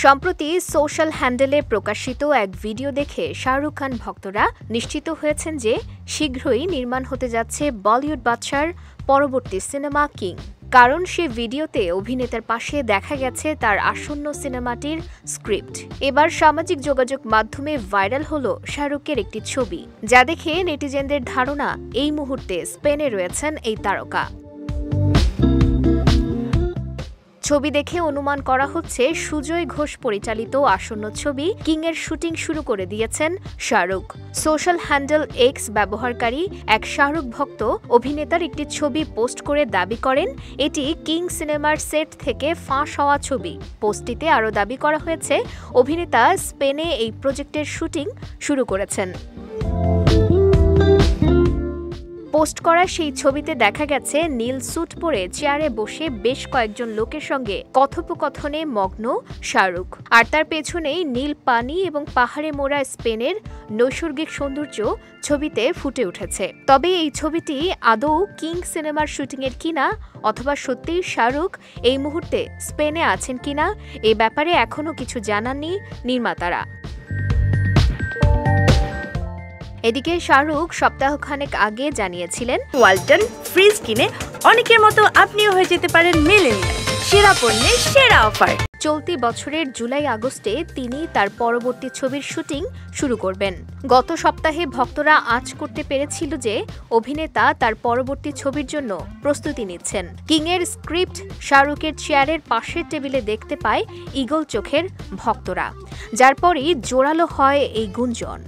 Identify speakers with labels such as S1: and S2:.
S1: সম্প্রতি সোশ্যাল হ্যান্ডেলে প্রকাশিত এক ভিডিও দেখে শাহরুখ খান ভক্তরা নিশ্চিত হয়েছেন যে শীঘ্রই নির্মাণ হতে যাচ্ছে বলিউড বাদশার পরবর্তী সিনেমা কিং। কারণ সে ভিডিওতে অভিনেতার পাশে দেখা গেছে তার আসন্ন সিনেমাটির স্ক্রিপ্ট। এবার সামাজিক যোগাযোগ মাধ্যমে ভাইরাল হলো শাহরুখের একটি ছবি, যা দেখে নেটিজেনদের ধারণা এই মুহূর্তে স্পেনে রয়েছেন এই তারকা। ছবি দেখে অনুমান করা হচ্ছে সুজয় ঘোষ পরিচালিত আসন্ন ছবি কিং এর শুটিং শুরু করে দিয়েছেন শাহরুখ। সোশ্যাল হ্যান্ডেল এক্স ব্যবহারকারী এক শাহরুখ ভক্ত অভিনেতার একটি ছবি পোস্ট করে দাবি করেন এটি কিং সিনেমার সেট থেকে ফাঁস হওয়া ছবি। পোস্টটিতে আরও দাবি করা হয়েছে অভিনেতা স্পেনে এই প্রজেক্টের শুটিং শুরু করেছেন। পোস্ট করা সেই ছবিতে দেখা গেছে নীল স্যুট পরে চেয়ারে বসে বেশ কয়েকজন লোকের সঙ্গে কথোপকথনে মগ্ন শাহরুখ, আর তার পেছনেই নীল পানি এবং পাহাড়ে মোড়া স্পেনের নৈসর্গিক সৌন্দর্য ছবিতে ফুটে উঠেছে। তবে এই ছবিটি আদৌ কিং সিনেমার শুটিংয়ের কিনা অথবা সত্যিই শাহরুখ এই মুহূর্তে স্পেনে আছেন কিনা এ ব্যাপারে এখনও কিছু জানাননি নির্মাতারা। এদিকে শাহরুখ সপ্তাহখানেক আগে জানিয়েছিলেন,
S2: ওয়ালটন ফ্রিজ কিনে অনেকের মতো আপনিও হয়ে যেতে পারেন মিলেনিয়াল। সেরা পণ্যের সেরা অফার।
S1: চলতি বছরের জুলাই-আগস্টে তিনি তার পরবর্তী ছবির শুটিং শুরু করবেন। গত সপ্তাহে ভক্তরা আঁচ করতে পেরেছিল যে অভিনেতা তার পরবর্তী ছবির জন্য প্রস্তুতি নিচ্ছেন। কিংয়ের স্ক্রিপ্ট শাহরুখের চেয়ারের পাশের টেবিলে দেখতে পায় ঈগল চোখের ভক্তরা, যার পরই জোরালো হয় এই গুঞ্জন।